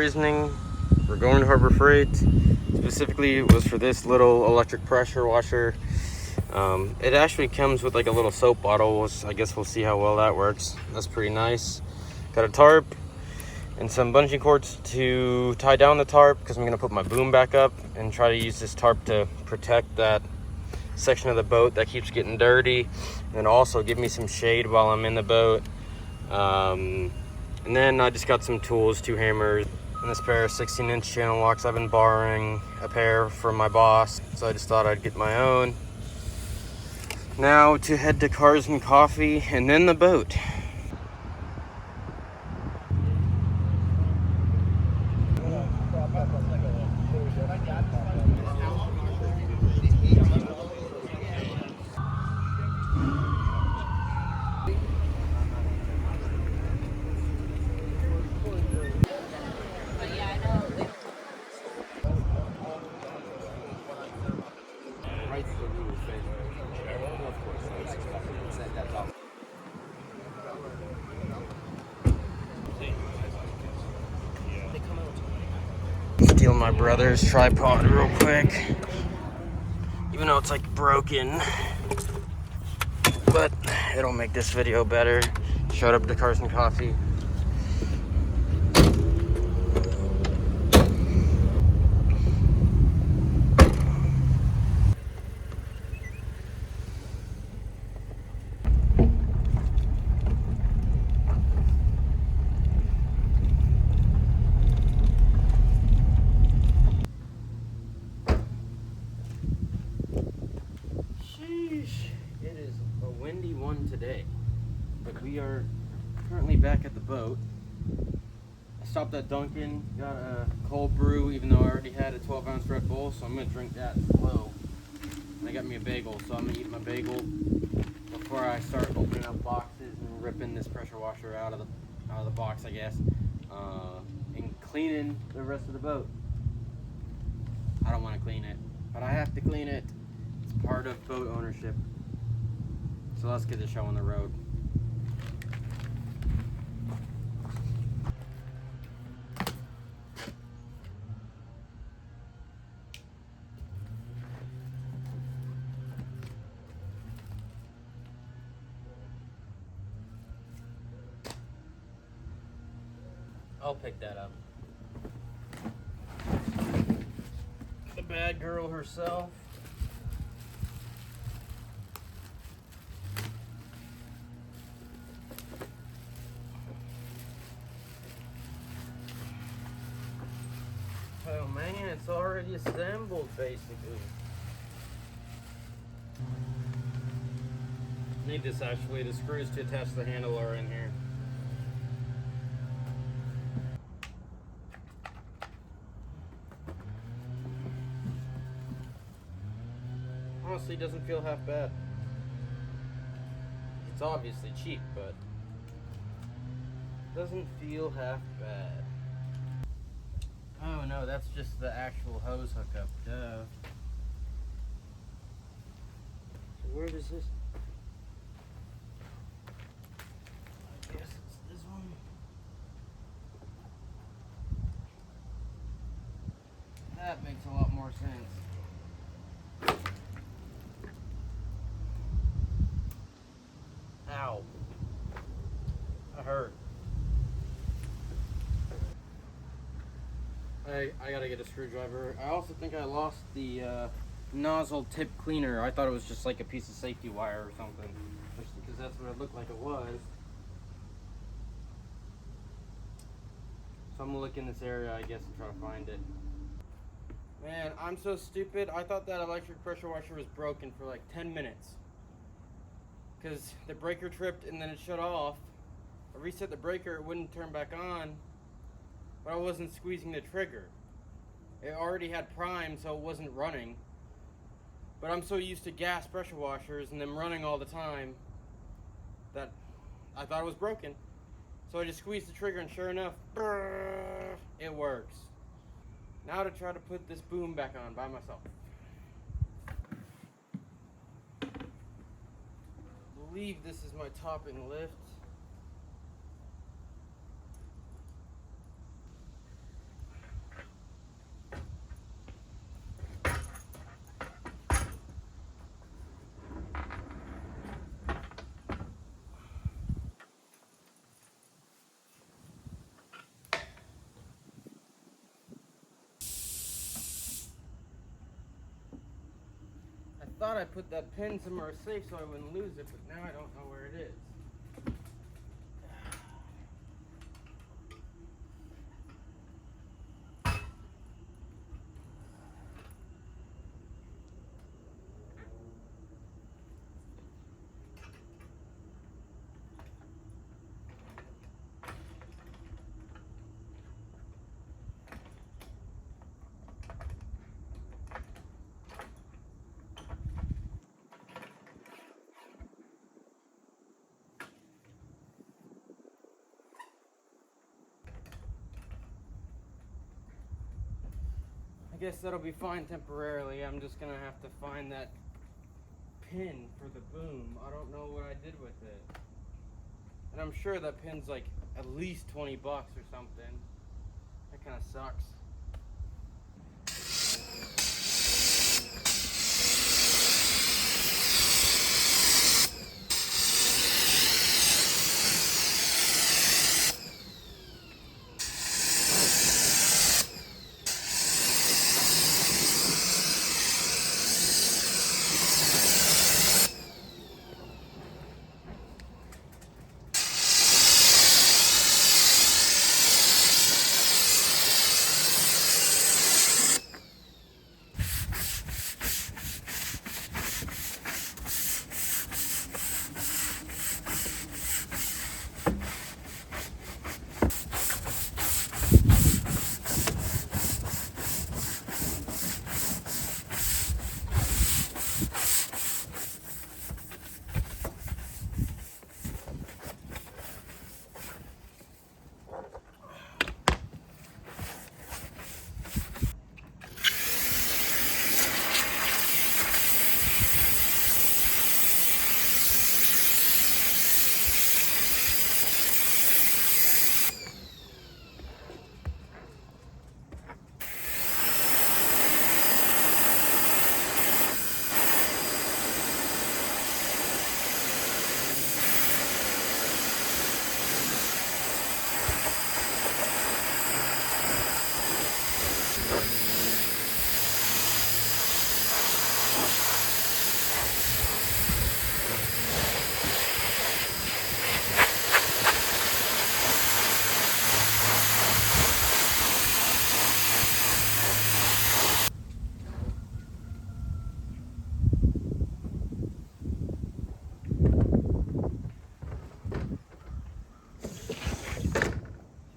reasoning for going to Harbor Freight. Specifically, it was for this little electric pressure washer. It actually comes with like a little soap bottle. I guess we'll see how well that works. That's pretty nice. Got a tarp and some bungee cords to tie down the tarp because I'm gonna put my boom back up and try to use this tarp to protect that section of the boat that keeps getting dirty, and also give me some shade while I'm in the boat. And then I just got some tools, 2 hammers, and this pair of 16-inch channel locks. I've been borrowing a pair from my boss, so I just thought I'd get my own. Now to head to Cars and Coffee and then the boat. Steal my brother's tripod real quick, even though it's like broken, but it'll make this video better. Showed up to Cars and Coffee. It is a windy one today, but we are currently back at the boat. I stopped at Dunkin', got a cold brew, even though I already had a 12-ounce Red Bull, so I'm going to drink that slow. And I got me a bagel, so I'm going to eat my bagel before I start opening up boxes and ripping this pressure washer out of the box, I guess, and cleaning the rest of the boat. I don't want to clean it, but I have to clean it. It's part of boat ownership. So let's get the show on the road. I'll pick that up. The bad girl herself. Oh man, it's already assembled basically. Need this actually, the screws to attach the handle are in here. Honestly, doesn't feel half bad. It's obviously cheap, but doesn't feel half bad. Oh no, that's just the actual hose hookup, duh. So where does this? I guess it's this one. That makes a lot more sense. Ow. That hurt. I gotta get a screwdriver. I also think I lost the nozzle tip cleaner. I thought it was just like a piece of safety wire or something, because that's what it looked like it was. So I'm gonna look in this area, I guess, and try to find it. Man, I'm so stupid. I thought that electric pressure washer was broken for like 10 minutes. Because the breaker tripped and then it shut off. I reset the breaker, it wouldn't turn back on. But I wasn't squeezing the trigger. It already had prime, so it wasn't running. But I'm so used to gas pressure washers and them running all the time that I thought it was broken. So I just squeezed the trigger and sure enough, it works. Now to try to put this boom back on by myself. I believe this is my topping lift. thought I put that pin somewhere safe so I wouldn't lose it, but now I don't know where it is. I guess that'll be fine temporarily. I'm just gonna have to find that pin for the boom. I don't know what I did with it. And I'm sure that pin's like at least 20 bucks or something. That kind of sucks.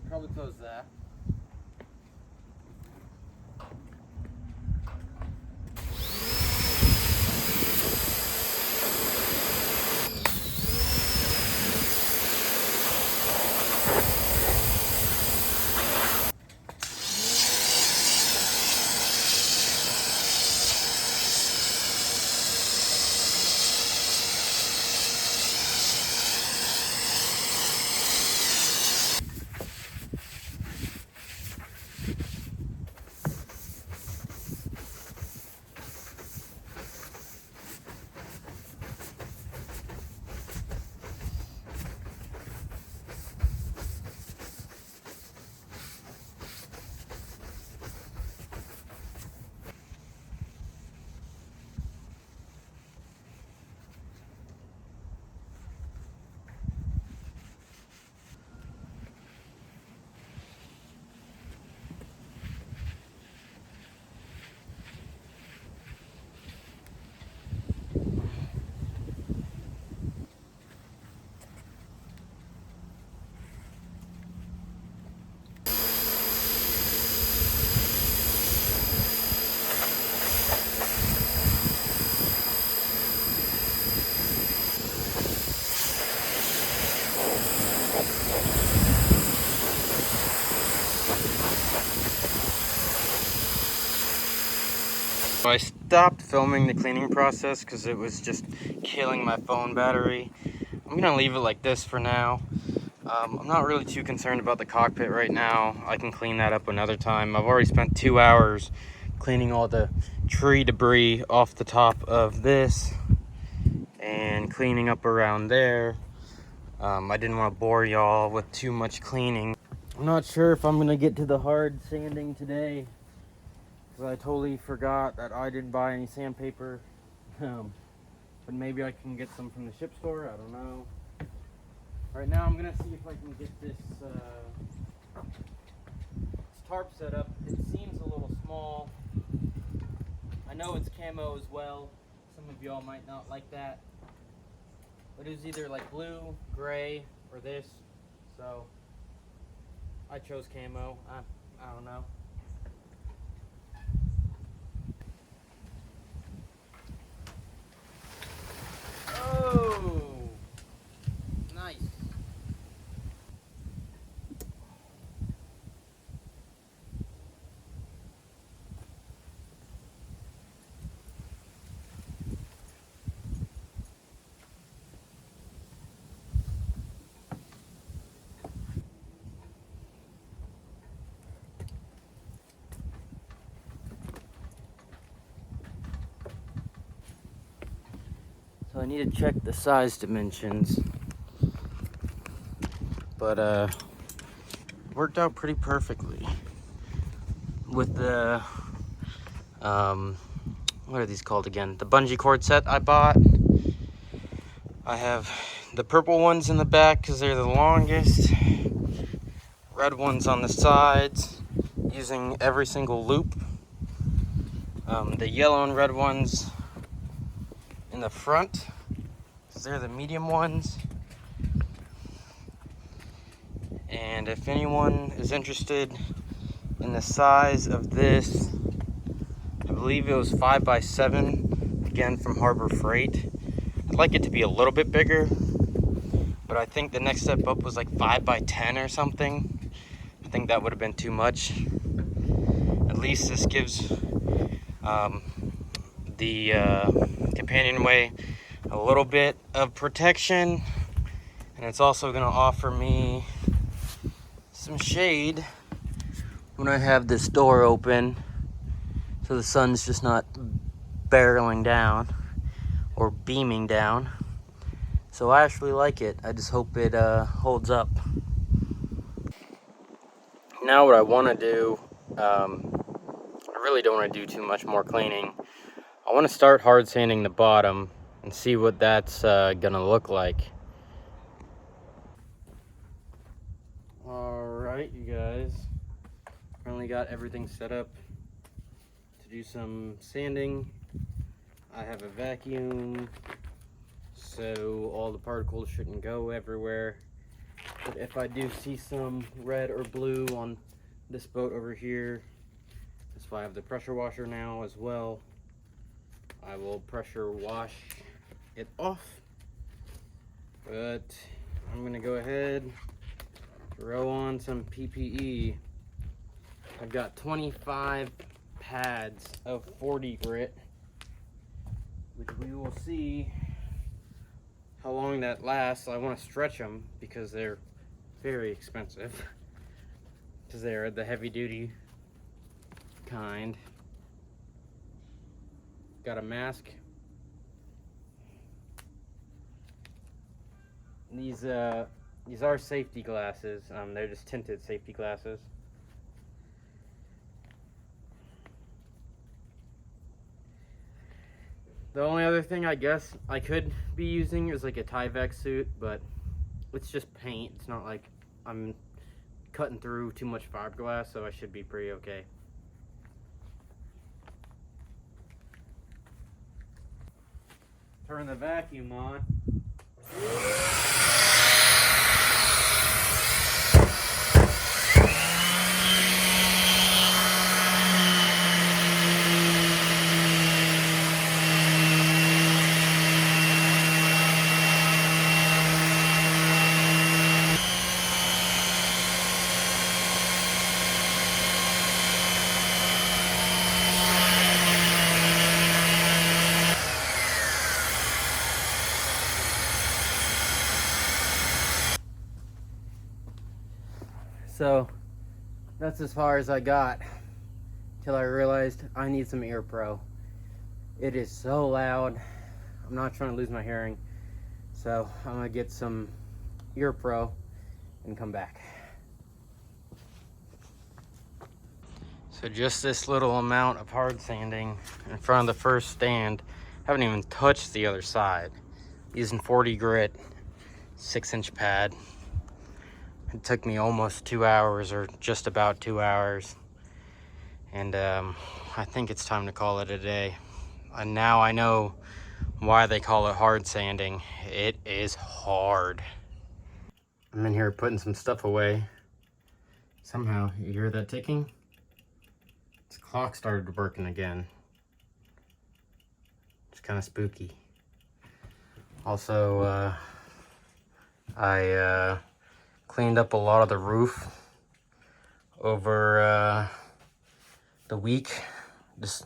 Probably close that. So I stopped filming the cleaning process because it was just killing my phone battery. I'm gonna leave it like this for now. I'm not really too concerned about the cockpit right now. I can clean that up another time. I've already spent 2 hours cleaning all the tree debris off the top of this and cleaning up around there. I didn't want to bore y'all with too much cleaning. I'm not sure if I'm gonna get to the hard sanding today, because I totally forgot that I didn't buy any sandpaper. But maybe I can get some from the ship store. I don't know. Right now I'm gonna see if I can get this tarp set up. It seems a little small. I know it's camo as well. Some of y'all might not like that. But it was either like blue, gray, or this. So I chose camo. I don't know. Oh, nice. So I need to check the size dimensions, but worked out pretty perfectly with the what are these called again? The bungee cord set I bought. I have the purple ones in the back because they're the longest, red ones on the sides using every single loop, the yellow and red ones in the front, they're the medium ones. And if anyone is interested in the size of this, I believe it was 5x7, again from Harbor Freight. I'd like it to be a little bit bigger, but I think the next step up was like 5x10 or something. I think that would have been too much. At least this gives the companionway a little bit of protection, and it's also going to offer me some shade when I have this door open, so the sun's just not barreling down or beaming down. So I actually like it. I just hope it holds up. Now what I want to do, I really don't want to do too much more cleaning. I want to start hard sanding the bottom and see what that's gonna look like. Alright, you guys. Currently got everything set up to do some sanding. I have a vacuum, so all the particles shouldn't go everywhere. But if I do see some red or blue on this boat over here, that's why I have the pressure washer now as well. I will pressure wash it off. But I'm gonna go ahead, throw on some PPE. I've got 25 pads of 40 grit, which we will see how long that lasts. I want to stretch them because they're very expensive, because they're the heavy duty kind. Got a mask. These are safety glasses. They're just tinted safety glasses. The only other thing I guess I could be using is like a Tyvek suit, but it's just paint. It's not like I'm cutting through too much fiberglass, so I should be pretty okay. Turn the vacuum on. So that's as far as I got till I realized I need some ear pro. It is so loud. I'm not trying to lose my hearing, so I'm gonna get some ear pro and come back. So just this little amount of hard sanding in front of the first stand. Haven't even touched the other side. Using 40 grit, 6-inch pad. It took me almost 2 hours, or just about 2 hours. And I think it's time to call it a day. And now I know why they call it hard sanding. It is hard. I'm in here putting some stuff away. Somehow, you hear that ticking? This clock started working again. It's kind of spooky. Also, I cleaned up a lot of the roof over the week. Just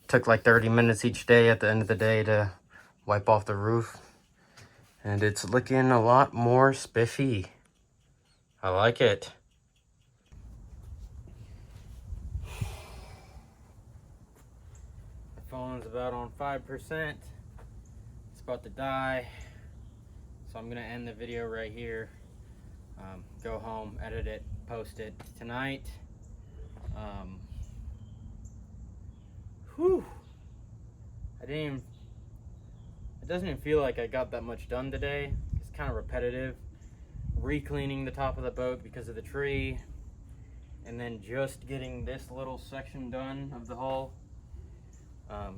took like 30 minutes each day at the end of the day to wipe off the roof. And it's looking a lot more spiffy. I like it. The phone's about on 5%. It's about to die. So I'm gonna end the video right here. Go home, edit it, post it tonight. Whew. It doesn't even feel like I got that much done today. It's kind of repetitive. Re-cleaning the top of the boat because of the tree. And then just getting this little section done of the hull.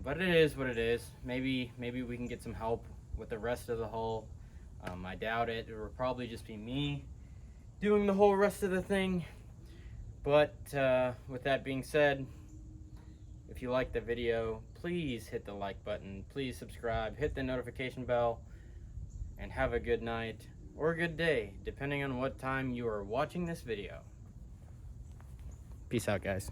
But it is what it is. Maybe we can get some help with the rest of the hull. I doubt it. It will probably just be me doing the whole rest of the thing. But with that being said, if you like the video, please hit the like button, please subscribe, hit the notification bell, and have a good night or a good day, depending on what time you are watching this video. Peace out, guys.